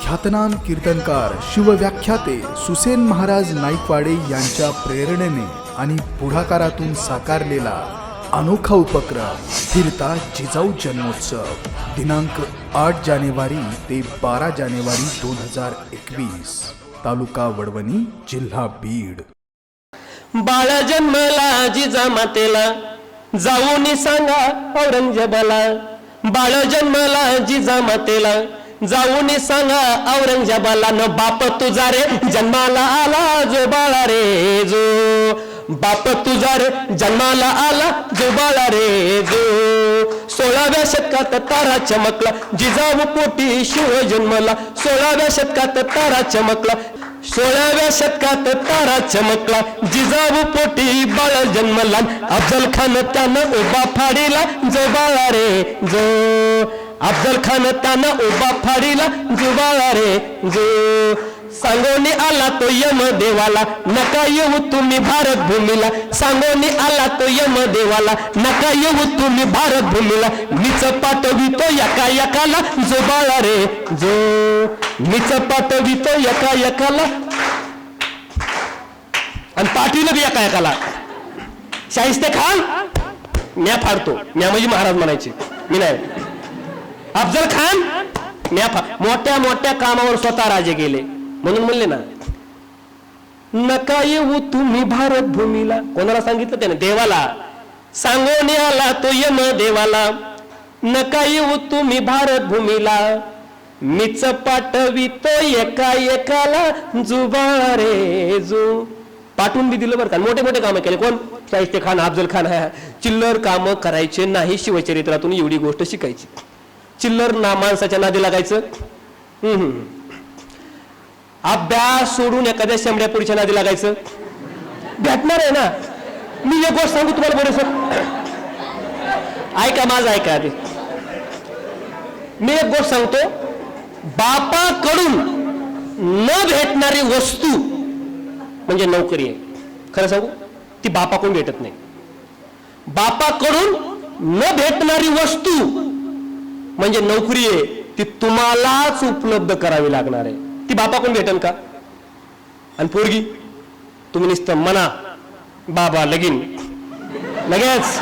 ख्यातनाम कीर्तनकार शिवव्याख्याते सुसेन महाराज नाईकवाडे यांच्या प्रेरणेने आणि पुढाकारातून साकारलेला अनोखा उपक्रम फिरता जिजाऊ जन्मोत्सव दिनांक 8 जानेवारी ते 12 जानेवारी 2021 तालुका वडवणी जिल्हा बीड। बाळ जन्मला जिजामातेला जाऊन सांगा औरंगजेबाला, बाळ जन्मला जिजामातेला जाऊन सांगा औरंगजेबाला, न बाप तुझा रे जन्माला आला जो बाळा रे जो, बाप तुझा रे जन्माला आला जो बाळा रे जो। 16व्या शतकात तारा चमकला जिजाऊ पोटी शिव जन्मला, 16व्या शतकात तारा चमकला, 16व्या शतकात तारा चमकला जिजाऊ पोटी बाळ जन्मला, अफजल खान त्यानं उभा फाडीला जो बाळा रे जो, अफजल खान त्यानं उभा फाडीला जो बाळा रे जो। सांगोनी आला तो यम देवाला नका येऊ तुम्ही भारत भूमीला, सांगोनी आला तो यम देवाला नका येऊ तुम्ही भारत भूमीला, मीच पाठवितो एका एकाला जो बाळा रे जो, मीच पाठवितो एका एकाला आणि पाठविलं बी एका एकाला। शाहिस्ते खान म्या फाडतो, म्या म्हणजे महाराज म्हणायचे मी नाही, अफजल खान म्या मोठ्या मोठ्या कामावर स्वतः राजे गेले म्हणून म्हणले ना नका येऊ तुम्ही भारत भूमीला। कोणाला सांगितलं त्याने? देवाला। सांगोनी आला तो यम देवाला नका येऊ तुम्ही भारत भूमीला, मीच पाठवितो एका एकाला जुबा रे जो। पाठवून बी दिलं बरं का, मोठे मोठे कामं केले। कोण? शाहिस्ते खान, अफजल खान। चिल्लर कामं करायचे नाही, शिवचरित्रातून एवढी गोष्ट शिकायची। चिल्लर ना माणसाच्या नादी लागायचं, अभ्यास सोडून एखाद्या शेंबड्या पुढच्या नादी लागायचं भेटणार आहे ना। मी एक गोष्ट सांगू तुम्हाला बरं सर, ऐका माझं ऐका आधी। मी एक गोष्ट सांगतो, बापाकडून न भेटणारी वस्तू म्हणजे नोकरी आहे। खरं सांगू, ती बापाकडून भेटत नाही। बापाकडून न भेटणारी वस्तू म्हणजे नोकरी आहे, ती तुम्हालाच उपलब्ध करावी लागणार आहे। ती बापाकडून भेटेल का? आणि पोरगी तुम्ही नुसतं म्हणा बाबा लगीन, लगेच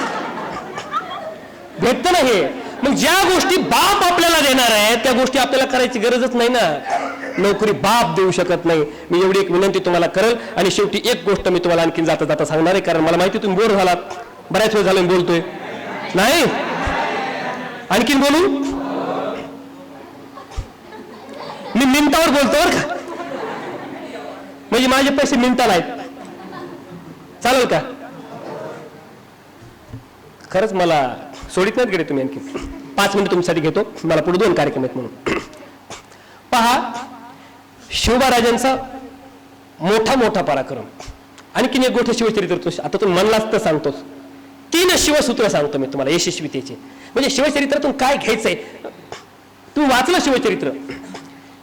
भेटत नाही। मग ज्या गोष्टी बाप आपल्याला देणार आहे त्या गोष्टी आपल्याला करायची गरजच नाही ना। नोकरी बाप देऊ शकत नाही। मी एवढी एक विनंती तुम्हाला करेल आणि शेवटी एक गोष्ट मी तुम्हाला आणखीन जाता जाता सांगणार आहे, कारण मला माहिती तुम्ही बोर झालात, बऱ्याच वेळ झालं बोलतोय नाही, आणखीन बोलू? मी मिनिटावर बोलतो बरं का, म्हणजे माझे पैसे मिनिटाला आहेत, चालेल का? खरंच मला सोडित नाहीत गेले तुम्ही। आणखी 5 मिनिट तुमच्यासाठी घेतो, मला पुढे 2 कार्यक्रम आहेत म्हणून। पहा, शिवबाराजांचा मोठा मोठा पराक्रम। आणखीन एक गोष्ट शिवचरित्र आता तुम्ही म्हणलाच तर सांगतोच, 3 शिवसूत्र सांगतो मी तुम्हाला यशस्वीतेचे। म्हणजे शिवचरित्रातून काय घ्यायचंय, तुम्ही वाचलं शिवचरित्र,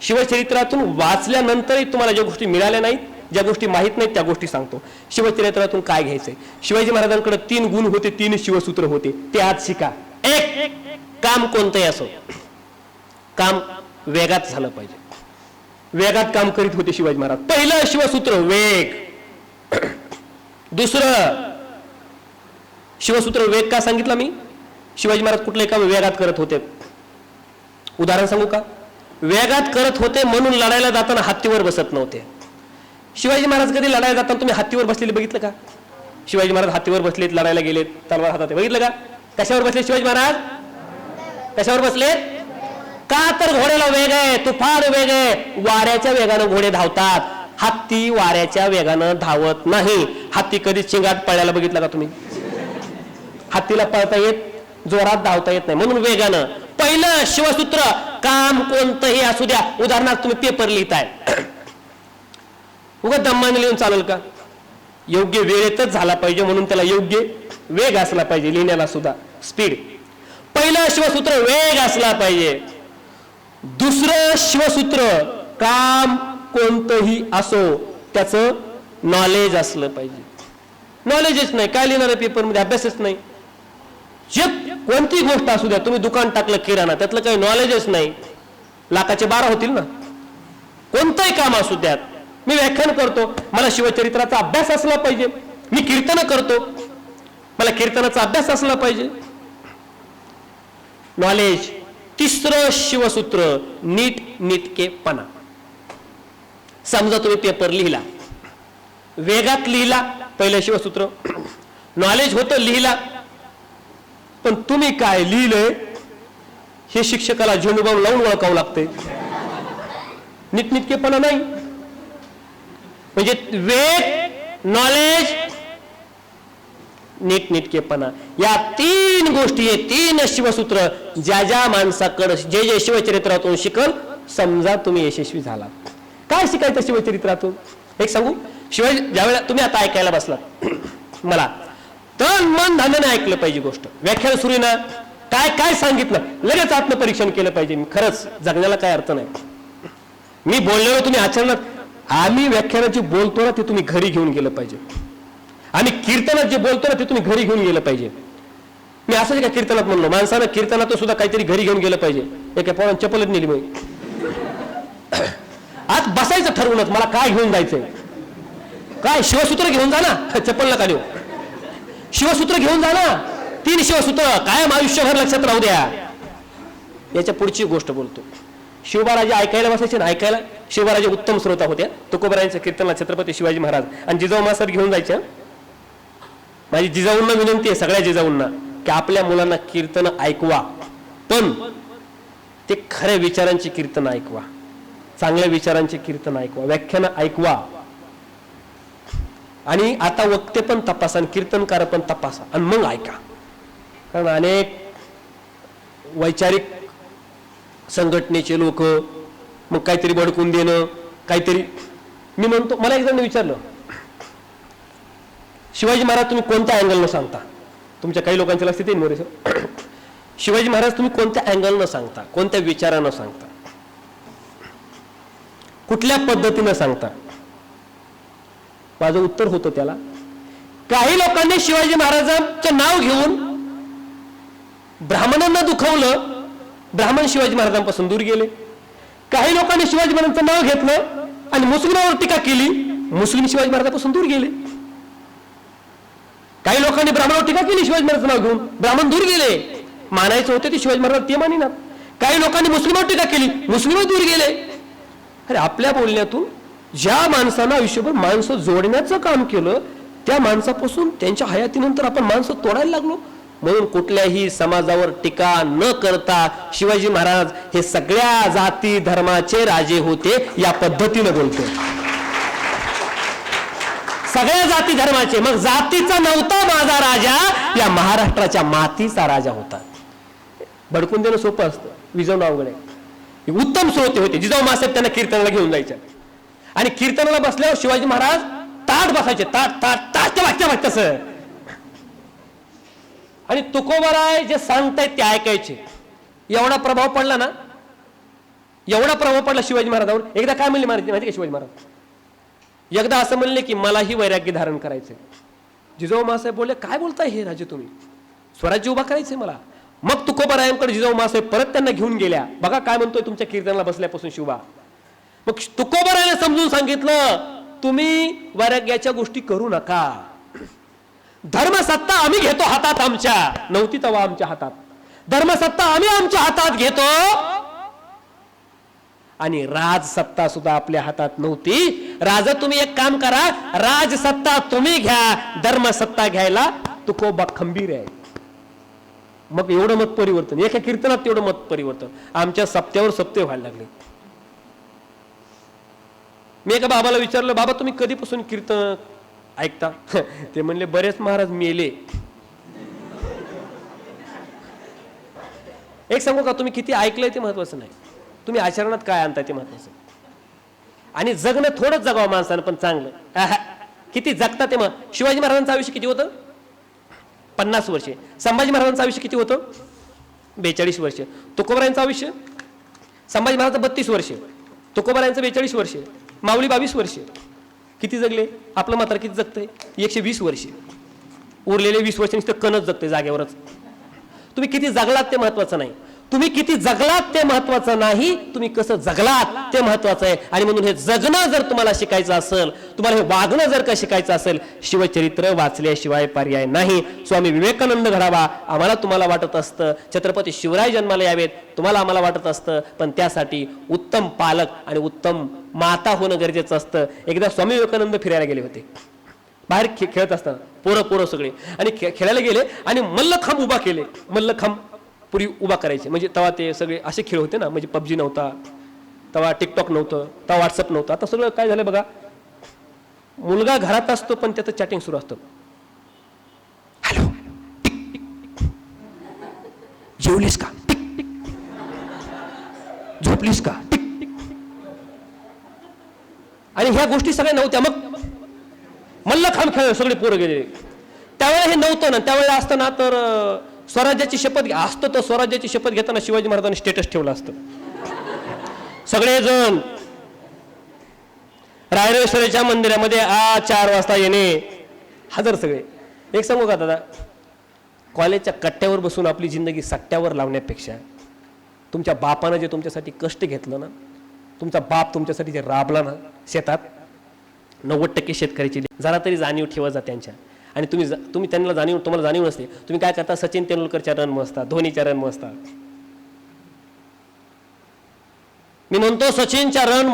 शिवचरित्रातून वाचल्यानंतरही तुम्हाला ज्या गोष्टी मिळाल्या नाहीत, ज्या गोष्टी माहित नाहीत, त्या गोष्टी सांगतो। शिवचरित्रातून काय घ्यायचंय? शिवाजी महाराजांकडे 3 गुण होते, 3 शिवसूत्र होते, ते आज शिका। 1, काम कोणतंही असो, काम वेगात झालं पाहिजे। वेगात काम करीत होते शिवाजी महाराज। पहिलं शिवसूत्र वेग। दुसरं शिवसूत्र वेग का सांगितलं मी? शिवाजी महाराज कुठले काम वेगात करत होते? उदाहरण सांगू का? वेगात करत होते म्हणून लढायला जाताना हत्तीवर बसत नव्हते। शिवाजी महाराज कधी लढायला जाताना तुम्ही हत्तीवर बसलेले बघितलं का? शिवाजी महाराज हत्तीवर बसलेत, लढायला गेलेत, तलवार हातात बघितलं का? कशावर बसले शिवाजी महाराज? कशावर बसलेत? का तर घोड्याला वेग आहे, तुफान वेग आहे, वाऱ्याच्या वेगानं घोडे धावतात। हत्ती वाऱ्याच्या वेगानं धावत नाही। हत्ती कधी चिंगाट पळायला बघितलं का तुम्ही? हत्तीला पळता येत, जोरात धावता येत नाही, म्हणून वेगानं। पहिलं शिवसूत्र, काम कोणतंही असू द्या। उदाहरणार्थ तुम्ही पेपर लिहिताय, उगा दम्माने लिहून चालेल का? योग्य वेळेतच झाला पाहिजे, म्हणून त्याला योग्य वेग असला पाहिजे, लिहिण्याला सुद्धा स्पीड। पहिलं शिवसूत्र वेग असला पाहिजे। दुसरं शिवसूत्र, काम कोणतंही असो त्याचं नॉलेज असलं पाहिजे। नॉलेजच नाही, काय लिहिणार आहे पेपरमध्ये? अभ्यासच नाही। जे कोणती गोष्ट असू द्या, तुम्ही दुकान टाकलं किराणा, त्यातलं काही नॉलेजच नाही, लाखाचे 12 होतील ना। कोणतंही काम असू द्यात. मी व्याख्यान करतो, मला शिवचरित्राचा अभ्यास असला पाहिजे. मी कीर्तन करतो, मला कीर्तनाचा अभ्यास असला पाहिजे. नॉलेज. तिसरं शिवसूत्र नीटनेटकेपणा. समजा तुम्ही पेपर लिहिला, वेगात लिहिला, पहिलं शिवसूत्र नॉलेज होतं, लिहिला, पण तुम्ही काय लिहिलंय हे शिक्षकाला झेंडूबाम लावून ओळखावं लागते. नीटनेटकेपणा नाही. म्हणजे वेग, नॉलेज, नीटनेटकेपणा या तीन गोष्टी, हे तीन शिवसूत्र ज्या माणसाकडे जे शिवचरित्रातून शिकल, समजा तुम्ही यशस्वी झाला. काय शिकायचं शिवचरित्रातून? एक सांगू, शिवाय ज्यावेळेला तुम्ही आता ऐकायला बसलात, मला तन मन धनाने ऐकलं पाहिजे गोष्ट. व्याख्यान सुरू ना, काय काय सांगितलं लगेच आत्मपरीक्षण केलं पाहिजे. खरंच जगण्याला काय अर्थ नाही. मी बोललेलो तुम्ही आचरणात, आम्ही व्याख्यानाची बोलतो ना ते तुम्ही घरी घेऊन गेलं पाहिजे. आम्ही कीर्तनात जे बोलतो ना ते तुम्ही घरी घेऊन गेलं पाहिजे. मी असं का कीर्तनात म्हणलो, माणसानं कीर्तनात सुद्धा काहीतरी घरी घेऊन गेलं पाहिजे. एका पोरानं चप्पलच नेली मग आज बसायचं ठरवूनच, मला काय घेऊन जायचंय, काय शिवसूत्र घेऊन जा ना, चप्पल नका देऊ, शिवसूत्र घेऊन जा ना. 3 शिवसूत्र कायम आयुष्यभर लक्षात राहू द्या. याच्या पुढची गोष्ट बोलतो. शिवबाराजे ऐकायला बसायचे ना, ऐकायला शिवबाराजे उत्तम श्रोता होत्या. तुकोबारायांच्या कीर्तनाला छत्रपती शिवाजी महाराज आणि जिजाऊ मास्तर घेऊन जायच्या. माझी जिजाऊंना विनंती आहे, सगळ्या जिजाऊंना, की आपल्या मुलांना कीर्तन ऐकवा, पण ते खऱ्या विचारांची कीर्तन ऐकवा, चांगल्या विचारांचे कीर्तन ऐकवा, व्याख्यान ऐकवा. आणि आता वक्ते पण तपासा आणि कीर्तनकार पण तपासा आणि मग ऐका. कारण अनेक वैचारिक संघटनेचे लोक मग काहीतरी भडकून देणं, काहीतरी. मी म्हणतो, मला एक जण विचारलं, शिवाजी महाराज तुम्ही कोणत्या अँगलनं सांगता? तुमच्या काही लोकांच्या लक्षात येईल मोरे सर, शिवाजी महाराज तुम्ही कोणत्या अँगलनं सांगता, कोणत्या विचारानं सांगता, कुठल्या पद्धतीनं सांगता? माझं उत्तर होतं त्याला, काही लोकांनी शिवाजी महाराजांचं नाव घेऊन ब्राह्मणांना दुखवलं, ब्राह्मण शिवाजी महाराजांपासून दूर गेले. काही लोकांनी शिवाजी महाराजांचं नाव घेतलं आणि मुस्लिमांवर टीका केली, मुस्लिम शिवाजी महाराजांपासून दूर गेले. काही लोकांनी ब्राह्मणावर टीका केली शिवाजी महाराजांचं नाव घेऊन, ब्राह्मण दूर गेले. मानायचं होते ते शिवाजी महाराज ते मानिनात. काही लोकांनी मुस्लिमांवर टीका केली, मुस्लिम दूर गेले. अरे आपल्या बोलण्यातून ज्या माणसानं आयुष्यभर माणसं जोडण्याचं काम केलं, त्या माणसापासून त्यांच्या हयातीनंतर आपण माणसं तोडायला लागलो. म्हणून कुठल्याही समाजावर टीका न करता शिवाजी महाराज हे सगळ्या जाती धर्माचे राजे होते, या पद्धतीनं बोलतो. सगळ्या जाती धर्माचे. मग जातीचा नव्हता माझा राजा, या महाराष्ट्राच्या मातीचा राजा होता. भडकून देणं सोपं असतं, विजवणं अवघड आहे. उत्तम श्रोते होते. जिजाऊ मासाहेब त्यांना कीर्तनाला घेऊन जायचे आणि कीर्तनाला बसल्यावर शिवाजी महाराज ताट बसायचे, ताट ताट ताट वागत्या तसं. आणि तुकोबाराय जे सांगतायत ते ऐकायचे. एवढा प्रभाव पडला ना, एवढा प्रभाव पडला शिवाजी महाराजांवर. एकदा काय म्हणले माहिती का शिवाजी महाराज? एकदा असं म्हणले की मलाही वैराग्य धारण करायचंय. जिजाऊ मासाहेब बोलले, काय बोलताय हे राजे तुम्ही, स्वराज्य उभा करायचंय मला. मग तुकोबारायांकडे जिजाऊ मासाहेब परत त्यांना घेऊन गेल्या. बघा काय म्हणतोय तुमच्या कीर्तनाला बसल्यापासून शिवबा. मग तुकोबारायाने समजून सांगितलं, तुम्ही वैराग्याच्या गोष्टी करू नका. धर्मसत्ता आम्ही घेतो हातात, आमच्या नव्हती तेव्हा आमच्या हातात. धर्मसत्ता आम्ही आमच्या हातात घेतो आणि राजसत्ता सुद्धा आपल्या हातात नव्हती. राजा तुम्ही एक काम करा, राजसत्ता तुम्ही घ्या, धर्मसत्ता घ्यायला तुकोबा खंबीर आहे. मग एवढं मत परिवर्तन, एका कीर्तनात तेवढं मत परिवर्तन. आमच्या सप्त्यावर सप्ते व्हायला लागले. मी एका बाबाला विचारलं, बाबा तुम्ही कधीपासून कीर्तन ऐकता? ते म्हणले, बरेच महाराज मेले. एक सांगू का, तुम्ही किती ऐकलंय ते महत्वाचं नाही, तुम्ही आचरणात काय आणताय ते महत्वाचं. आणि जगणं थोडंच जगावं माणसानं, पण चांगलं. किती जगता ते शिवाजी महाराजांचं आयुष्य किती होतं? 50 वर्षे. संभाजी महाराजांचं आयुष्य किती होतं? 42 वर्षे. तुकोबारायांचं आयुष्य, संभाजी महाराजांचं 32 वर्षे, तुकोबारायांचं 42 वर्षे, माऊली 22 वर्षे. किती जगले? आपलं मात्र किती जगतंय? 120 वर्षे. उरलेले 20 वर्ष नुसतं कणच जगते जागेवरच. तुम्ही किती जगलात ते महत्वाचं नाही, तुम्ही किती जगलात ते महत्वाचं नाही, तुम्ही कसं जगलात ते महत्वाचं आहे. आणि म्हणून हे जगणं जर तुम्हाला शिकायचं असेल, तुम्हाला हे वागणं जर का शिकायचं असेल, शिवचरित्र वाचल्याशिवाय पर्याय नाही. स्वामी विवेकानंद घडावा आम्हाला तुम्हाला वाटत असतं, छत्रपती शिवराय जन्माला यावेत तुम्हाला आम्हाला वाटत असतं, पण त्यासाठी उत्तम पालक आणि उत्तम माता होणं गरजेचं असतं. एकदा स्वामी विवेकानंद फिरायला गेले होते, बाहेर खेळत असताना पोरं सगळे, आणि खेळायला गेले आणि मल्लखांब उभा केले. मल्लखांब पुरी उभा करायचे, म्हणजे तेव्हा ते सगळे असे खेळ होते ना, म्हणजे पबजी नव्हता तेव्हा, टिकटॉक नव्हतं तेव्हा, व्हॉट्सअप नव्हतं. आता सगळं काय झालं बघा, मुलगा घरात असतो पण त्याचं चॅटिंग सुरू असतं. हॅलो, जेवलीस का, झोपलीस का, आणि ह्या गोष्टी सगळ्या नव्हत्या. मग मल्लखांब खेळ सगळे पोरं गेले. त्यावेळेला हे नव्हतं ना, त्यावेळेला असताना तर स्वराज्याची शपथ असतं, तर स्वराज्याची शपथ घेताना शिवाजी महाराजांनी स्टेटस ठेवलं असतं. सगळेजण रायरेश्वराच्या मंदिरामध्ये 4 वाजता येणे, हजर सगळे. एक सांगू का दादा, कॉलेजच्या कट्ट्यावर बसून आपली जिंदगी सट्ट्यावर लावण्यापेक्षा तुमच्या बापानं जे तुमच्यासाठी कष्ट घेतलं ना, तुमचा बाप तुमच्यासाठी जे राबला ना शेतात, 90% शेतकऱ्याची जरा तरी जाणीव ठेवा जा त्यांच्या. आणि तुम्ही त्यांना तुम्हाला जाणीव नसते. तुम्ही काय करता, सचिन तेंडुलकरच्या रन मोजता, धोनीच्या रन मोजता. मी म्हणतो सचिनच्या रन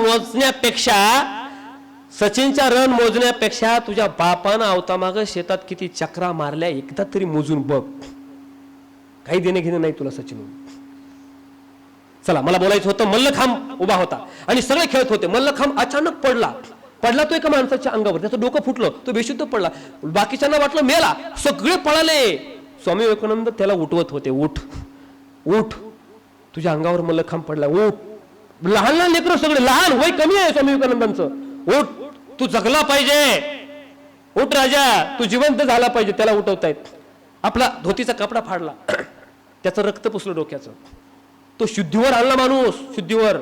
मोजण्यापेक्षा तुझ्या बापानं आवतामागं शेतात किती चक्रा मारल्या एकदा तरी मोजून बघ. काही देणे घेणे नाही तुला सचिन. चला, मला बोलायचं होतं, मल्लखांब उभा होता आणि सगळे खेळत होते. मल्लखांब अचानक पडला तो एका माणसाच्या अंगावर, त्याचं डोकं फुटलं, तो बेशुद्ध पडला. बाकीच्यांना वाटलं मेला, सगळे पळाले. स्वामी विवेकानंद त्याला उठवत होते, उठ उठ, तुझ्या अंगावर मल्लखांब पडला, उठ. लहान लहान लेकरं सगळे, लहान वय कमी आहे स्वामी विवेकानंदांचं. उठ, तू जगला पाहिजे, उठ राजा, तू जिवंत झाला पाहिजे. त्याला उठवतायत. आपला धोतीचा कपडा फाडला, त्याचं रक्त पुसलं डोक्याचं. तो शुद्धीवर आणला माणूस, शुद्धीवर.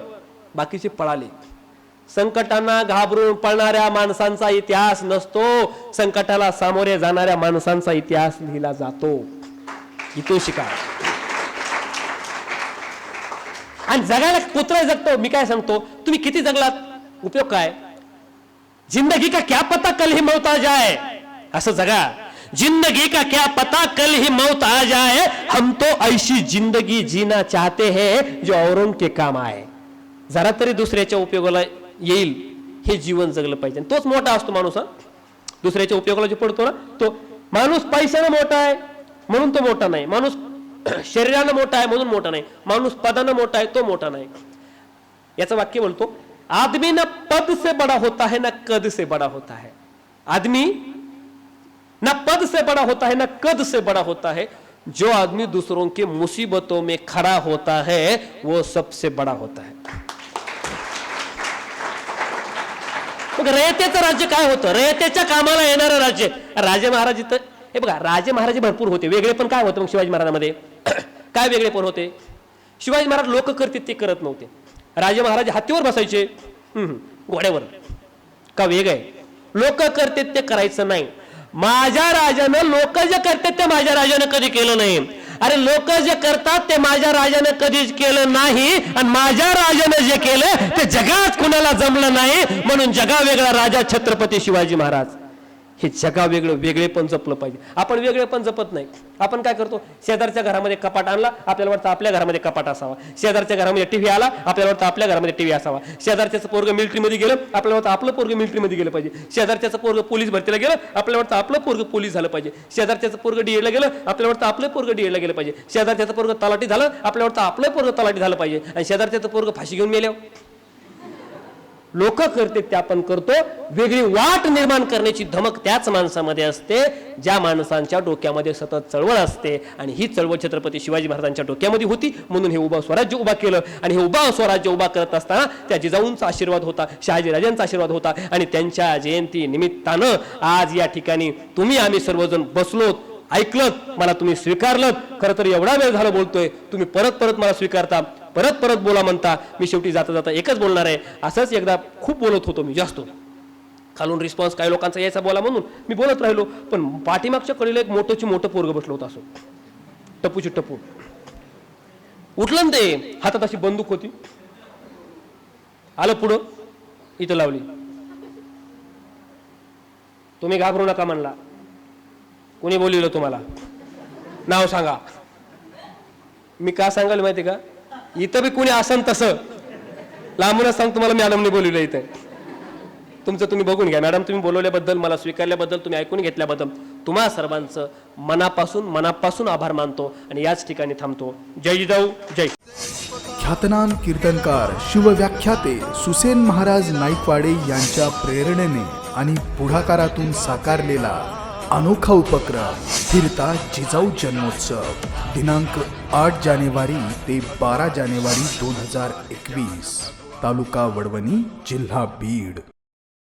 बाकीचे पळाले. संकटांना घाबरून पळणाऱ्या माणसांचा इतिहास नसतो, संकटाला सामोरे जाणाऱ्या माणसांचा इतिहास लिहिला जातो. इथून शिका. आणि जगायला कुत्रा जगतो. मी काय सांगतो, तुम्ही किती जगलात उपयोग काय? जिंदगी का क्या पता कल ही मौत आ जाए, असं जगा. जिंदगी का क्या पता कल ही मौत आ जाए, हम तो ऐसी जिंदगी जीना चाहते हैं जो औरों के काम आए. जरा तरी दुसऱ्याच्या उपयोगाला येईल हे जीवन जगलं पाहिजे. तोच मोठा असतो माणूस. दुसऱ्याच्या उपयोगाला जो पडतो ना, तो माणूस पैशानं मोठा आहे म्हणून तो मोठा नाही, माणूस शरीरानं मोठा आहे म्हणून मोठा नाही, माणूस पदानं मोठा आहे तो मोठा नाही. याचं वाक्य बोलतो, आदमी ना पद से बड़ा होता है ना कद से बड़ा होता है. आदमी ना पद से बड़ा होता है ना कद से बड़ा होता है. जो आदमी दूसरों के मुसीबतों में खड़ा होता है वो सबसे बड़ा होता है. मग रयतेचं राज्य काय होतं? रयतेच्या कामाला येणारं राज्य. राजे महाराज इथं हे बघा, राजे महाराज भरपूर होते. वेगळे पण काय होतं मग शिवाजी महाराजांमध्ये? काय वेगळे पण होते? शिवाजी महाराज लोक करतील ते करत नव्हते. राजे महाराज हत्तीवर बसायचे, घोड्यावर. का वेग आहे? लोक करते ते करायचं नाही. माझ्या राजानं, लोक जे करतात ते माझ्या राजानं कधी केलं नाही. अरे लोक जे करतात ते माझ्या राजानं कधीच केलं नाही, आणि माझ्या राजानं जे केलं ते जगात कुणाला जमलं नाही. म्हणून जगा वेगळा राजा छत्रपती शिवाजी महाराज. हे जगा वेगळं, वेगळे पण जपलं पाहिजे. आपण वेगळे पण जपत नाही. आपण काय करतो, शेजारच्या घरामध्ये कपाट आणला, आपल्याला वाटतं आपल्या घरामध्ये कपाट असावा. शेजारच्या घरामध्ये टीव्ही आला, आपल्याला वाटतं आपल्या घरामध्ये टीव्ही असावा. शेजारच्याचं पोरग मिलिटरीमध्ये गेलं, आपल्याला वाटतं आपलं पोरग मिलिटरीमध्ये गेलं पाहिजे. शेजारच्याचं पोरग पोलीस भरतीला गेलं, आपल्याला वाटतं आपलं पोरग पोलीस झालं पाहिजे. शेजारच्याचं पोरग डीएडला गेलं, आपल्याला वाटतं आपलं पोरग डीएडला गेलं पाहिजे. शेजारच्याचं पोरग तलाठी झालं, आपल्याला वाटतं आपलं पोरग तलाठी झालं पाहिजे. आणि शेजारच्याचं पोरग फाशी घेऊन मेल्या. लोक करते ते आपण करतो. वेगळी वाट निर्माण करण्याची धमक त्याच माणसामध्ये असते ज्या माणसांच्या डोक्यामध्ये सतत चळवळ असते. आणि ही चळवळ छत्रपती शिवाजी महाराजांच्या डोक्यामध्ये होती. म्हणून हे उभं स्वराज्य उभा केलं. आणि हे उभा स्वराज्य उभा करत असताना त्या जिजाऊंचा आशीर्वाद होता, शहाजीराजांचा आशीर्वाद होता. आणि त्यांच्या जयंती निमित्तानं आज या ठिकाणी तुम्ही आम्ही सर्वजण बसलोत, ऐकलत, मला तुम्ही स्वीकारलत. खरं तर एवढा वेळ झाला बोलतोय, तुम्ही परत परत मला स्वीकारता, परत परत बोला म्हणता. मी शेवटी जाता जाता एकच बोलणार आहे. असंच एकदा खूप बोलत होतो मी, जास्त खालून रिस्पॉन्स काही लोकांचा यायचा बोला म्हणून मी बोलत राहिलो. पण पाठीमागच्या कडेला एक मोठं पोरग बसलो होतं, असं टपूची टपू. उठलं ना ते, हातात अशी बंदूक होती, आलं पुढं, इथं लावली. तुम्ही घाबरू नका म्हणला. कोणी बोलवलं तुम्हाला? नाव सांगा. मी का सांगाल माहिती का, इथं बी कोणी असन तसं लांबूनच सांग तुम्हाला, मॅडमने बोलवलं इथं. तुमचं तुम्ही बघून घ्या. मॅडम तुम्ही बोलवल्याबद्दल, मला स्वीकारल्याबद्दल, तुम्ही ऐकून घेतल्याबद्दल तुम्हा सर्वांचं मनापासून आभार मानतो आणि याच ठिकाणी थांबतो. जय जिजाऊ, जय. ख्यातनाम कीर्तनकार शिवव्याख्याते सुसेन महाराज नाईकवाडे यांच्या प्रेरणेने आणि पुढाकारातून साकारलेला अनोखा उपक्रम फिरता जिजाऊ जन्मोत्सव दिनांक 8 जानेवारी ते 12 जानेवारी 2021, तालुका वडवणी, जिल्हा बीड.